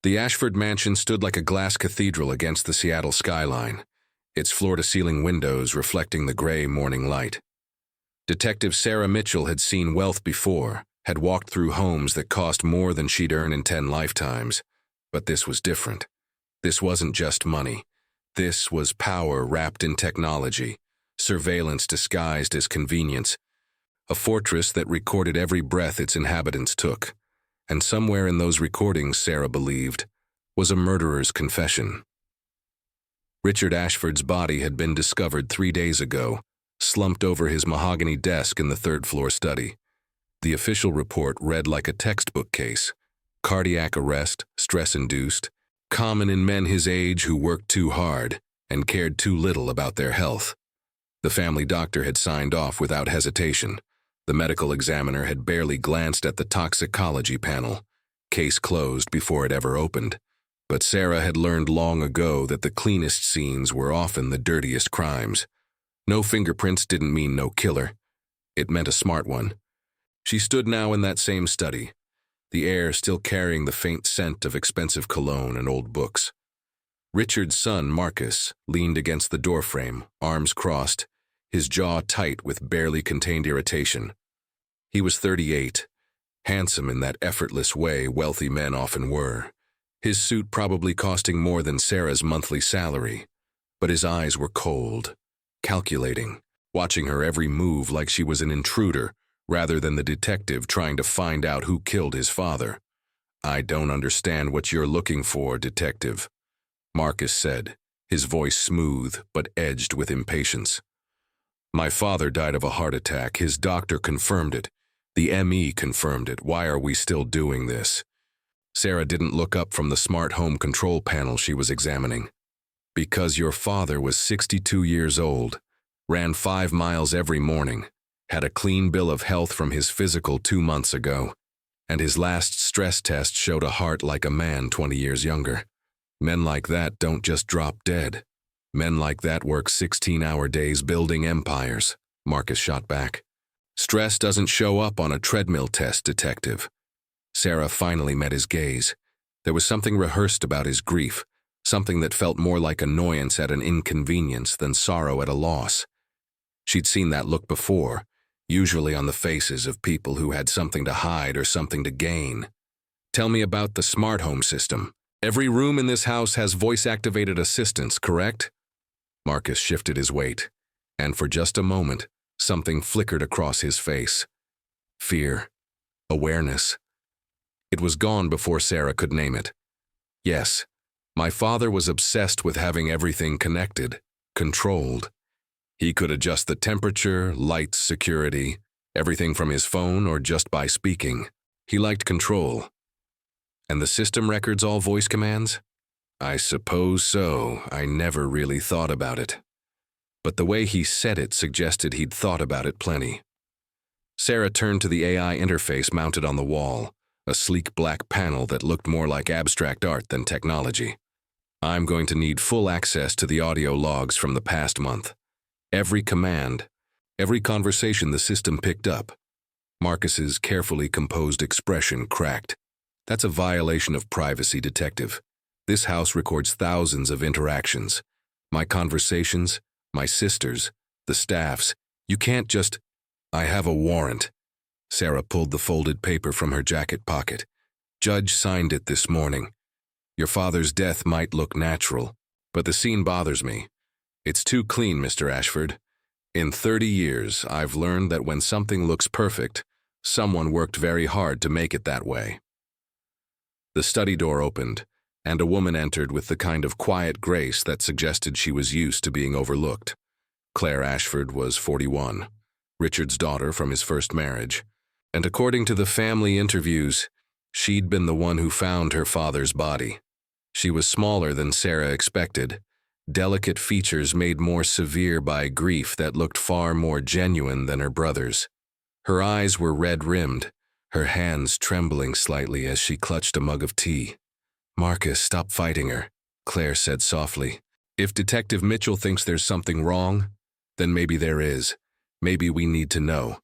The Ashford mansion stood like a glass cathedral against the Seattle skyline, its floor-to-ceiling windows reflecting the gray morning light. Detective Sarah Mitchell had seen wealth before, had walked through homes that cost more than she'd earn in 10 lifetimes. But this was different. This wasn't just money. This was power wrapped in technology, surveillance disguised as convenience, a fortress that recorded every breath its inhabitants took. And somewhere in those recordings, Sarah believed, was a murderer's confession. Richard Ashford's body had been discovered 3 days ago, slumped over his mahogany desk in the third-floor study. The official report read like a textbook case. Cardiac arrest, stress-induced, common in men his age who worked too hard and cared too little about their health. The family doctor had signed off without hesitation. The medical examiner had barely glanced at the toxicology panel. Case closed before it ever opened. But Sarah had learned long ago that the cleanest scenes were often the dirtiest crimes. No fingerprints didn't mean no killer. It meant a smart one. She stood now in that same study, the air still carrying the faint scent of expensive cologne and old books. Richard's son, Marcus, leaned against the doorframe, arms crossed, his jaw tight with barely contained irritation. He was 38, handsome in that effortless way wealthy men often were, his suit probably costing more than Sarah's monthly salary. But his eyes were cold, calculating, watching her every move like she was an intruder rather than the detective trying to find out who killed his father. "I don't understand what you're looking for, detective," Marcus said, his voice smooth but edged with impatience. "My father died of a heart attack. His doctor confirmed it. The ME confirmed it. Why are we still doing this?" Sarah didn't look up from the smart home control panel she was examining. "Because your father was 62 years old, ran 5 miles every morning, had a clean bill of health from his physical 2 months ago, and his last stress test showed a heart like a man 20 years younger. Men like that don't just drop dead. Men like that work 16-hour days building empires," Marcus shot back. "Stress doesn't show up on a treadmill test, detective." Sarah finally met his gaze. There was something rehearsed about his grief, something that felt more like annoyance at an inconvenience than sorrow at a loss. She'd seen that look before, usually on the faces of people who had something to hide or something to gain. "Tell me about the smart home system. Every room in this house has voice-activated assistants, correct?" Marcus shifted his weight, and for just a moment, something flickered across his face. Fear. Awareness. It was gone before Sarah could name it. "Yes, my father was obsessed with having everything connected, controlled. He could adjust the temperature, lights, security, everything from his phone or just by speaking. He liked control." "And the system records all voice commands?" "I suppose so. I never really thought about it." But the way he said it suggested he'd thought about it plenty. Sarah turned to the AI interface mounted on the wall, a sleek black panel that looked more like abstract art than technology. "I'm going to need full access to the audio logs from the past month. Every command, every conversation the system picked up." Marcus's carefully composed expression cracked. "That's a violation of privacy, detective. This house records thousands of interactions. My conversations, my sister's, the staff's. You can't just—" "I have a warrant." Sarah pulled the folded paper from her jacket pocket. "Judge signed it this morning. Your father's death might look natural, but the scene bothers me. It's too clean, Mr. Ashford. In 30 years, I've learned that when something looks perfect, someone worked very hard to make it that way." The study door opened, and a woman entered with the kind of quiet grace that suggested she was used to being overlooked. Claire Ashford was 41, Richard's daughter from his first marriage, and according to the family interviews, she'd been the one who found her father's body. She was smaller than Sarah expected, delicate features made more severe by grief that looked far more genuine than her brother's. Her eyes were red-rimmed, her hands trembling slightly as she clutched a mug of tea. "Marcus, stop fighting her," Claire said softly. "If Detective Mitchell thinks there's something wrong, then maybe there is. Maybe we need to know."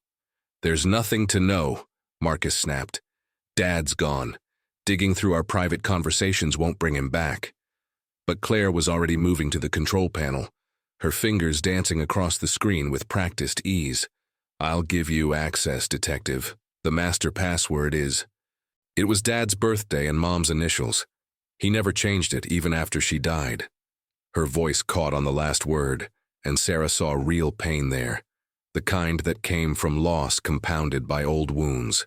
"There's nothing to know," Marcus snapped. "Dad's gone. Digging through our private conversations won't bring him back. But Claire was already moving to the control panel, her fingers dancing across the screen with practiced ease. I'll give you access, Detective. The master password is... It was Dad's birthday and Mom's initials. He never changed it, even after she died. Her voice caught on the last word, and Sarah saw real pain there, the kind that came from loss compounded by old wounds.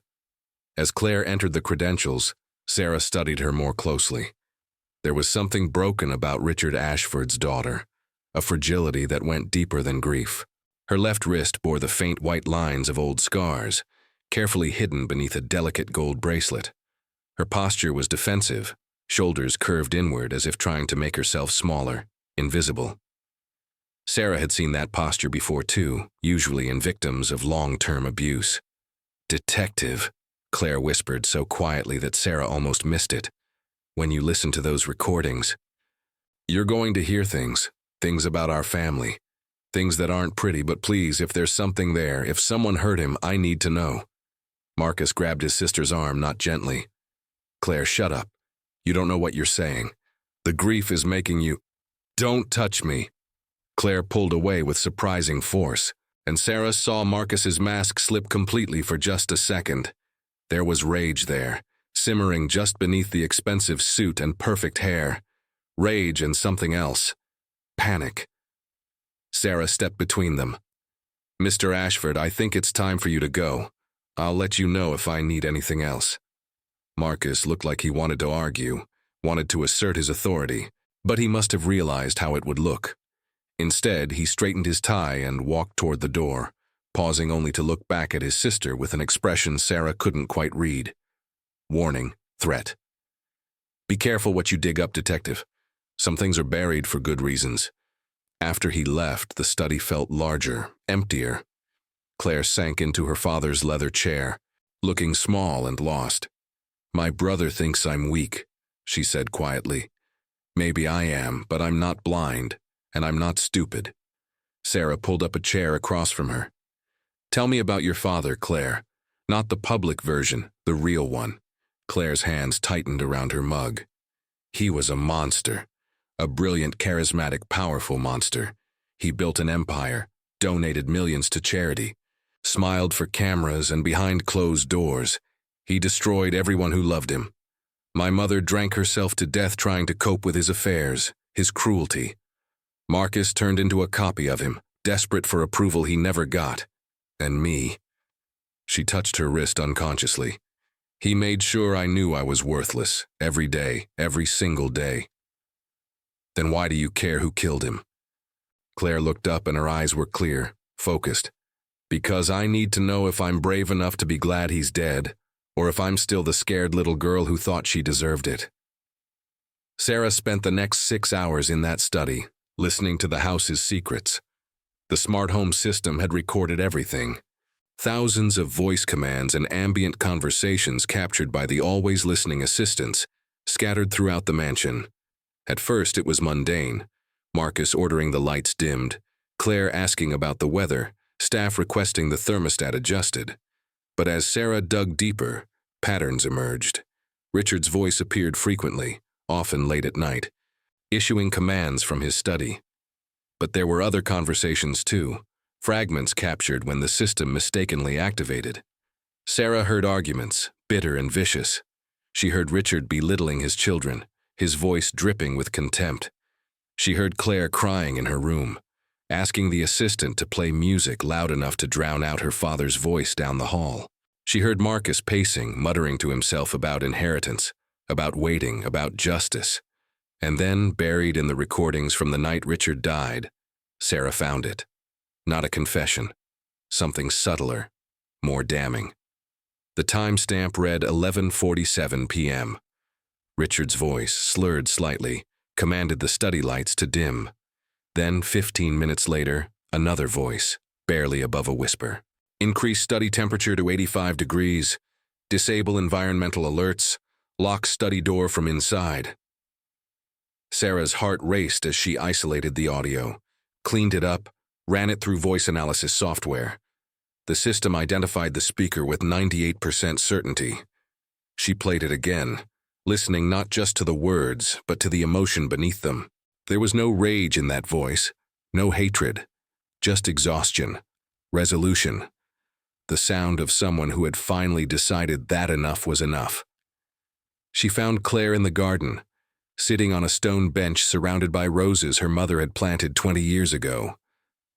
As Claire entered the credentials, Sarah studied her more closely. There was something broken about Richard Ashford's daughter, a fragility that went deeper than grief. Her left wrist bore the faint white lines of old scars, carefully hidden beneath a delicate gold bracelet. Her posture was defensive, shoulders curved inward as if trying to make herself smaller, invisible. Sarah had seen that posture before too, usually in victims of long-term abuse. "Detective," Claire whispered so quietly that Sarah almost missed it. "When you listen to those recordings, you're going to hear things about our family, things that aren't pretty, but please, if there's something there, if someone hurt him, I need to know." Marcus grabbed his sister's arm, not gently. "Claire, shut up. You don't know what you're saying. The grief is making you—" "Don't touch me." Claire pulled away with surprising force, and Sarah saw Marcus's mask slip completely for just a second. There was rage there, simmering just beneath the expensive suit and perfect hair. Rage and something else. Panic. Sarah stepped between them. "Mr. Ashford, I think it's time for you to go. I'll let you know if I need anything else." Marcus looked like he wanted to argue, wanted to assert his authority, but he must have realized how it would look. Instead, he straightened his tie and walked toward the door, pausing only to look back at his sister with an expression Sarah couldn't quite read. Warning, threat. "Be careful what you dig up, Detective. Some things are buried for good reasons." After he left, the study felt larger, emptier. Claire sank into her father's leather chair, looking small and lost. "My brother thinks I'm weak," she said quietly. "Maybe I am, but I'm not blind, and I'm not stupid." Sarah pulled up a chair across from her. "Tell me about your father, Claire. Not the public version, the real one." Claire's hands tightened around her mug. "He was a monster. A brilliant, charismatic, powerful monster. He built an empire, donated millions to charity, smiled for cameras and behind closed doors. He destroyed everyone who loved him. My mother drank herself to death trying to cope with his affairs, his cruelty. Marcus turned into a copy of him, desperate for approval he never got. And me." She touched her wrist unconsciously. "He made sure I knew I was worthless, every day, every single day." "Then why do you care who killed him?" Claire looked up and her eyes were clear, focused. "Because I need to know if I'm brave enough to be glad he's dead, or if I'm still the scared little girl who thought she deserved it." Sarah spent the next 6 hours in that study, listening to the house's secrets. The smart home system had recorded everything. Thousands of voice commands and ambient conversations captured by the always listening assistants, scattered throughout the mansion. At first it was mundane. Marcus ordering the lights dimmed, Claire asking about the weather, staff requesting the thermostat adjusted. But as Sarah dug deeper, patterns emerged. Richard's voice appeared frequently, often late at night, issuing commands from his study. But there were other conversations too, fragments captured when the system mistakenly activated. Sarah heard arguments, bitter and vicious. She heard Richard belittling his children, his voice dripping with contempt. She heard Claire crying in her room, asking the assistant to play music loud enough to drown out her father's voice down the hall. She heard Marcus pacing, muttering to himself about inheritance, about waiting, about justice. And then, buried in the recordings from the night Richard died, Sarah found it. Not a confession. Something subtler, more damning. The timestamp read 11:47 p.m. Richard's voice, slurred slightly, commanded the study lights to dim. Then, 15 minutes later, another voice, barely above a whisper. "Increase study temperature to 85 degrees. Disable environmental alerts. Lock study door from inside." Sarah's heart raced as she isolated the audio, cleaned it up, ran it through voice analysis software. The system identified the speaker with 98% certainty. She played it again, listening not just to the words, but to the emotion beneath them. There was no rage in that voice, no hatred, just exhaustion, resolution, the sound of someone who had finally decided that enough was enough. She found Claire in the garden, sitting on a stone bench surrounded by roses her mother had planted 20 years ago.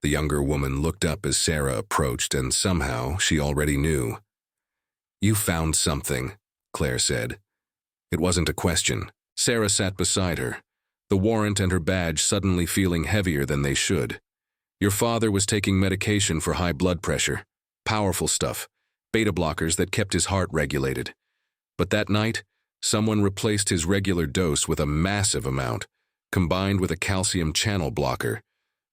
The younger woman looked up as Sarah approached, and somehow she already knew. "You found something," Claire said. It wasn't a question. Sarah sat beside her, the warrant and her badge suddenly feeling heavier than they should. "Your father was taking medication for high blood pressure. Powerful stuff, beta blockers that kept his heart regulated. But that night, someone replaced his regular dose with a massive amount, combined with a calcium channel blocker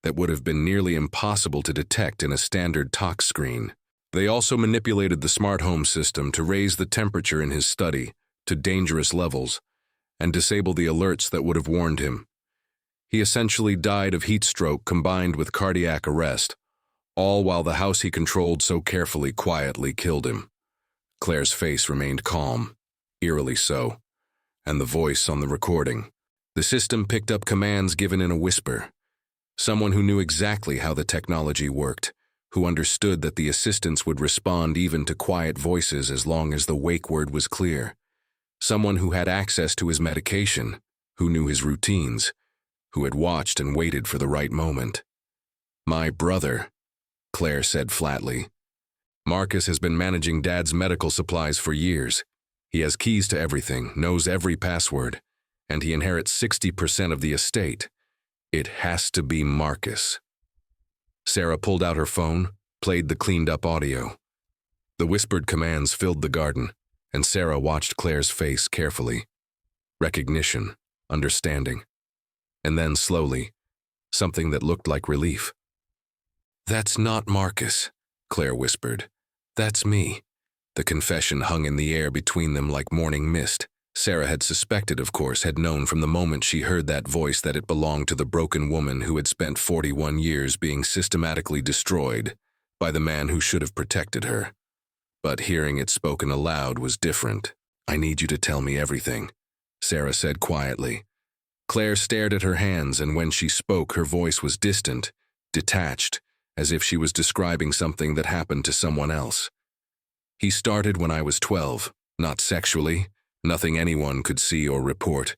that would have been nearly impossible to detect in a standard tox screen. They also manipulated the smart home system to raise the temperature in his study to dangerous levels and disable the alerts that would have warned him. He essentially died of heat stroke combined with cardiac arrest, all while the house he controlled so carefully quietly killed him." Claire's face remained calm, eerily so, and the voice on the recording. The system picked up commands given in a whisper. Someone who knew exactly how the technology worked, who understood that the assistants would respond even to quiet voices as long as the wake word was clear. Someone who had access to his medication, who knew his routines, who had watched and waited for the right moment. "My brother," Claire said flatly. "Marcus has been managing Dad's medical supplies for years. He has keys to everything, knows every password, and he inherits 60% of the estate. It has to be Marcus." Sarah pulled out her phone, played the cleaned-up audio. The whispered commands filled the garden, and Sarah watched Claire's face carefully. Recognition, understanding. And then slowly, something that looked like relief. "That's not Marcus," Claire whispered. "That's me." The confession hung in the air between them like morning mist. Sarah had suspected, of course, had known from the moment she heard that voice that it belonged to the broken woman who had spent 41 years being systematically destroyed by the man who should have protected her. But hearing it spoken aloud was different. "I need you to tell me everything," Sarah said quietly. Claire stared at her hands, and when she spoke, her voice was distant, detached, as if she was describing something that happened to someone else. "He started when I was 12, not sexually, nothing anyone could see or report.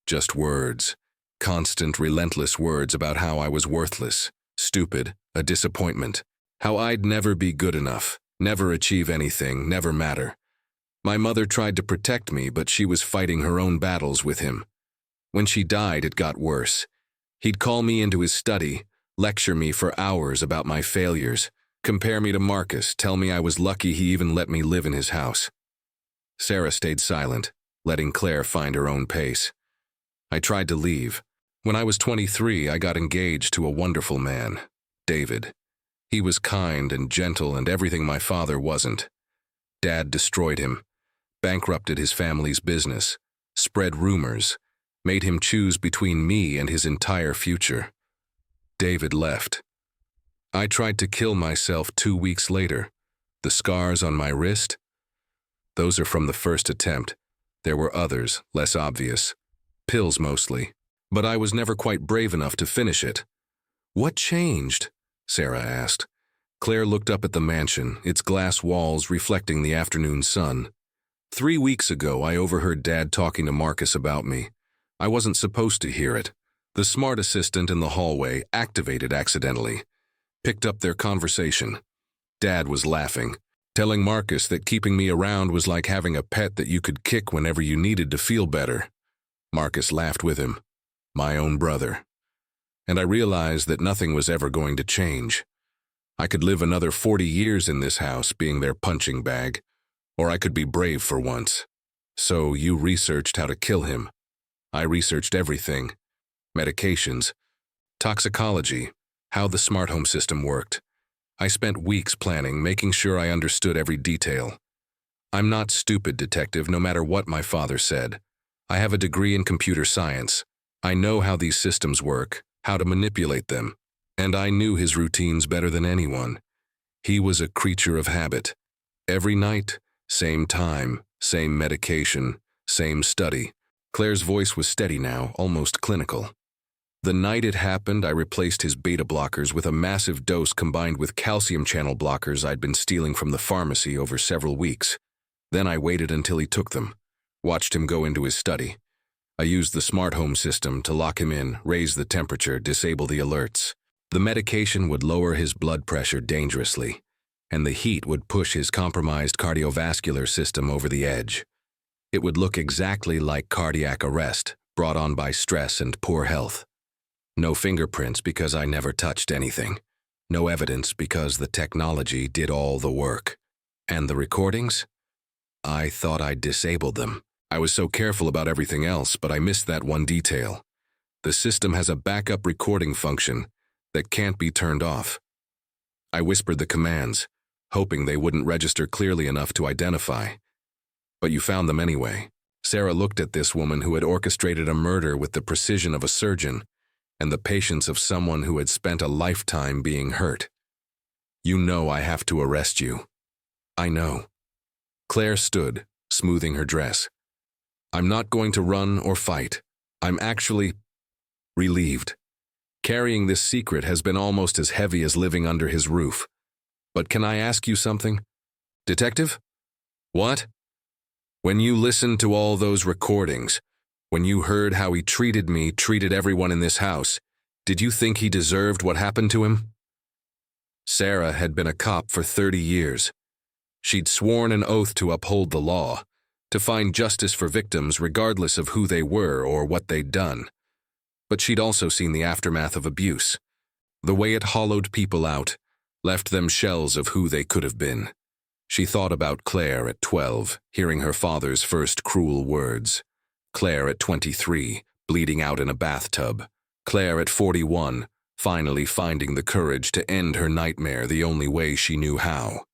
Just words, constant, relentless words about how I was worthless, stupid, a disappointment, how I'd never be good enough, never achieve anything, never matter. My mother tried to protect me, but she was fighting her own battles with him. When she died, it got worse. He'd call me into his study, lecture me for hours about my failures, compare me to Marcus, tell me I was lucky he even let me live in his house." Sarah stayed silent, letting Claire find her own pace. "I tried to leave. When I was 23, I got engaged to a wonderful man, David. He was kind and gentle and everything my father wasn't. Dad destroyed him, bankrupted his family's business, spread rumors, made him choose between me and his entire future. David left. I tried to kill myself 2 weeks later. The scars on my wrist? Those are from the first attempt. There were others, less obvious. Pills mostly. But I was never quite brave enough to finish it." "What changed?" Sarah asked. Claire looked up at the mansion, its glass walls reflecting the afternoon sun. 3 weeks ago, I overheard Dad talking to Marcus about me. I wasn't supposed to hear it. The smart assistant in the hallway, activated accidentally, picked up their conversation. Dad was laughing, telling Marcus that keeping me around was like having a pet that you could kick whenever you needed to feel better. Marcus laughed with him, my own brother. And I realized that nothing was ever going to change. I could live another 40 years in this house being their punching bag, or I could be brave for once. So you researched how to kill him. I researched everything. Medications, toxicology, how the smart home system worked. I spent weeks planning, making sure I understood every detail. I'm not stupid, detective, no matter what my father said. I have a degree in computer science. I know how these systems work, how to manipulate them, and I knew his routines better than anyone. He was a creature of habit. Every night, same time, same medication, Same study. Claire's voice was steady now, almost clinical. The night it happened, I replaced his beta blockers with a massive dose combined with calcium channel blockers I'd been stealing from the pharmacy over several weeks. Then I waited until he took them, watched him go into his study. I used the smart home system to lock him in, raise the temperature, disable the alerts. The medication would lower his blood pressure dangerously, and the heat would push his compromised cardiovascular system over the edge. It would look exactly like cardiac arrest, brought on by stress and poor health. No fingerprints because I never touched anything. No evidence because the technology did all the work. And the recordings? I thought I'd disabled them. I was so careful about everything else, but I missed that one detail. The system has a backup recording function that can't be turned off. I whispered the commands, hoping they wouldn't register clearly enough to identify. But you found them anyway. Sarah looked at this woman who had orchestrated a murder with the precision of a surgeon and the patience of someone who had spent a lifetime being hurt. You know I have to arrest you. I know. Claire stood, smoothing her dress. I'm not going to run or fight. I'm actually relieved. Carrying this secret has been almost as heavy as living under his roof. But can I ask you something? Detective? What? When you listened to all those recordings, when you heard how he treated me, treated everyone in this house, did you think he deserved what happened to him? Sarah had been a cop for 30 years. She'd sworn an oath to uphold the law, to find justice for victims regardless of who they were or what they'd done. But she'd also seen the aftermath of abuse, the way it hollowed people out, left them shells of who they could have been. She thought about Claire at 12, hearing her father's first cruel words. Claire at 23, bleeding out in a bathtub. Claire at 41, finally finding the courage to end her nightmare the only way she knew how.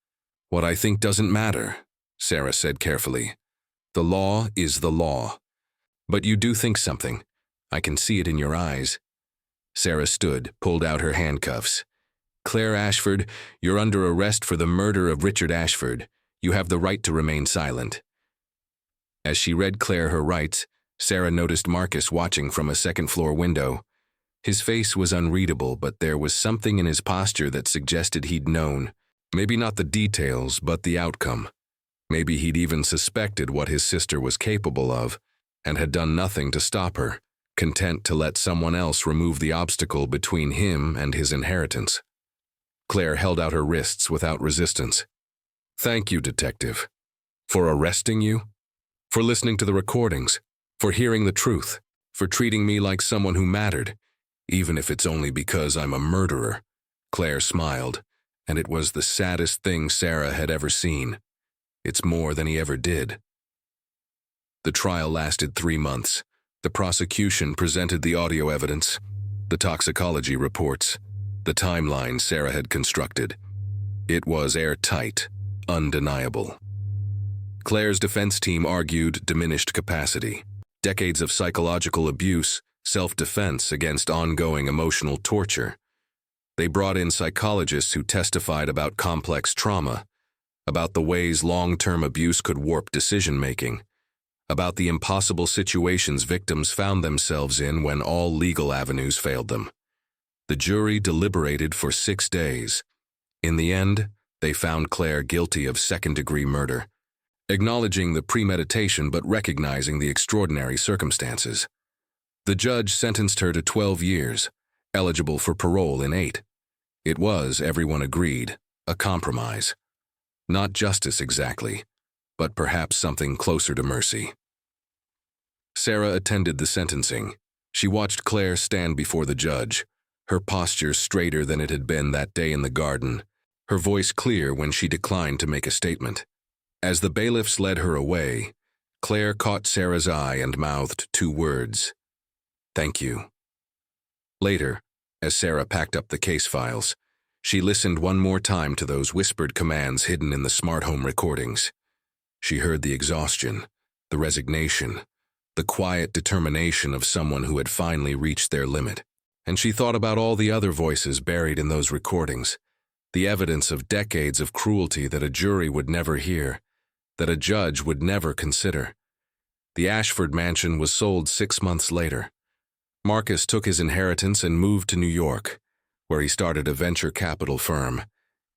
What I think doesn't matter, Sarah said carefully. The law is the law. But you do think something. I can see it in your eyes. Sarah stood, pulled out her handcuffs. Claire Ashford, you're under arrest for the murder of Richard Ashford. You have the right to remain silent. As she read Claire her rights, Sarah noticed Marcus watching from a second-floor window. His face was unreadable, but there was something in his posture that suggested he'd known. Maybe not the details, but the outcome. Maybe he'd even suspected what his sister was capable of, and had done nothing to stop her, content to let someone else remove the obstacle between him and his inheritance. Claire held out her wrists without resistance. Thank you, Detective. For arresting you? For listening to the recordings? For hearing the truth? For treating me like someone who mattered? Even if it's only because I'm a murderer. Claire smiled, and it was the saddest thing Sarah had ever seen. It's more than he ever did. The trial lasted 3 months. The prosecution presented the audio evidence, the toxicology reports, the timeline Sarah had constructed. It was airtight, undeniable. Claire's defense team argued diminished capacity, decades of psychological abuse, self-defense against ongoing emotional torture. They brought in psychologists who testified about complex trauma, about the ways long-term abuse could warp decision-making, about the impossible situations victims found themselves in when all legal avenues failed them. The jury deliberated for 6 days. In the end, they found Claire guilty of second-degree murder, acknowledging the premeditation but recognizing the extraordinary circumstances. The judge sentenced her to 12 years, eligible for parole in 8. It was, everyone agreed, a compromise. Not justice exactly, but perhaps something closer to mercy. Sarah attended the sentencing. She watched Claire stand before the judge, her posture straighter than it had been that day in the garden, her voice clear when she declined to make a statement. As the bailiffs led her away, Claire caught Sarah's eye and mouthed 2 words. Thank you. Later, as Sarah packed up the case files, she listened one more time to those whispered commands hidden in the smart home recordings. She heard the exhaustion, the resignation, the quiet determination of someone who had finally reached their limit. And she thought about all the other voices buried in those recordings, the evidence of decades of cruelty that a jury would never hear, that a judge would never consider. The Ashford mansion was sold 6 months later. Marcus took his inheritance and moved to New York, where he started a venture capital firm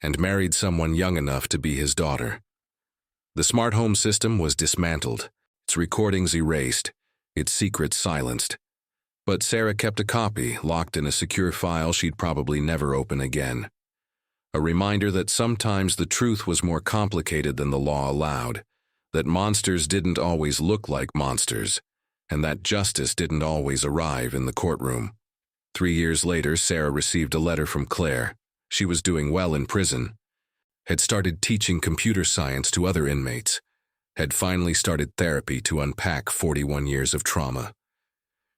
and married someone young enough to be his daughter. The smart home system was dismantled, its recordings erased, its secrets silenced. But Sarah kept a copy locked in a secure file she'd probably never open again. A reminder that sometimes the truth was more complicated than the law allowed, that monsters didn't always look like monsters, and that justice didn't always arrive in the courtroom. 3 years later, Sarah received a letter from Claire. She was doing well in prison, had started teaching computer science to other inmates, had finally started therapy to unpack 41 years of trauma.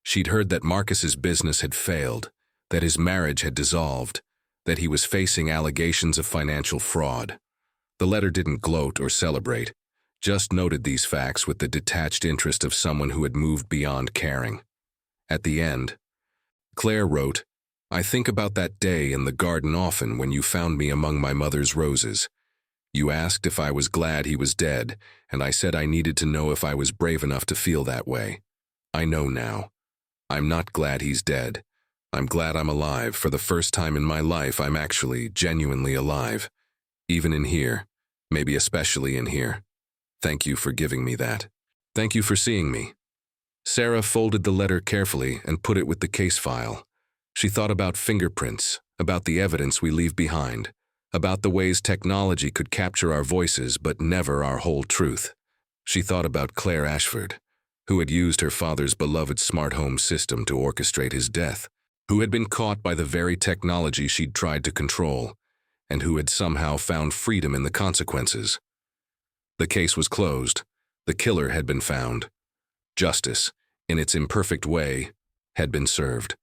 She'd heard that Marcus's business had failed, that his marriage had dissolved, that he was facing allegations of financial fraud. The letter didn't gloat or celebrate, just noted these facts with the detached interest of someone who had moved beyond caring. At the end, Claire wrote, "I think about that day in the garden often when you found me among my mother's roses. You asked if I was glad he was dead, and I said I needed to know if I was brave enough to feel that way. I know now. I'm not glad he's dead. I'm glad I'm alive. For the first time in my life, I'm actually genuinely alive. Even in here, maybe especially in here. Thank you for giving me that. Thank you for seeing me." Sarah folded the letter carefully and put it with the case file. She thought about fingerprints, about the evidence we leave behind, about the ways technology could capture our voices but never our whole truth. She thought about Claire Ashford, who had used her father's beloved smart home system to orchestrate his death, who had been caught by the very technology she'd tried to control, and who had somehow found freedom in the consequences. The case was closed. The killer had been found. Justice, in its imperfect way, had been served.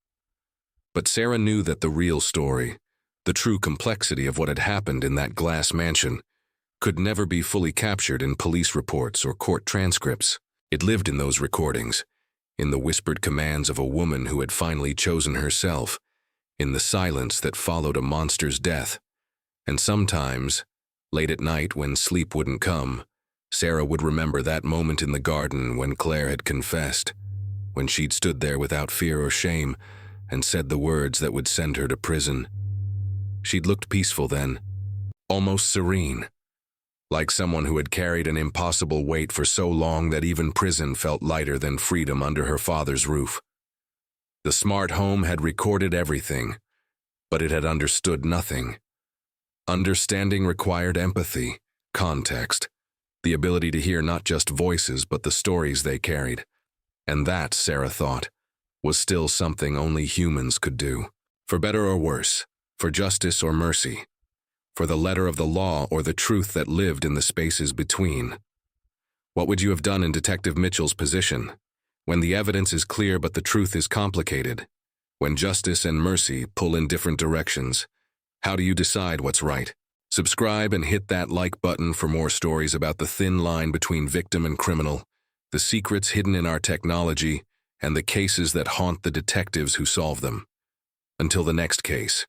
But Sarah knew that the real story, the true complexity of what had happened in that glass mansion, could never be fully captured in police reports or court transcripts. It lived in those recordings, in the whispered commands of a woman who had finally chosen herself, in the silence that followed a monster's death. And sometimes, late at night when sleep wouldn't come, Sarah would remember that moment in the garden when Claire had confessed, when she'd stood there without fear or shame and said the words that would send her to prison. She'd looked peaceful then, almost serene, like someone who had carried an impossible weight for so long that even prison felt lighter than freedom under her father's roof. The smart home had recorded everything, but it had understood nothing. Understanding required empathy, context, the ability to hear not just voices but the stories they carried. And that, Sarah thought, was still something only humans could do. For better or worse, for justice or mercy, for the letter of the law or the truth that lived in the spaces between. What would you have done in Detective Mitchell's position? When the evidence is clear but the truth is complicated, when justice and mercy pull in different directions, how do you decide what's right? Subscribe and hit that like button for more stories about the thin line between victim and criminal, the secrets hidden in our technology, and the cases that haunt the detectives who solve them. Until the next case.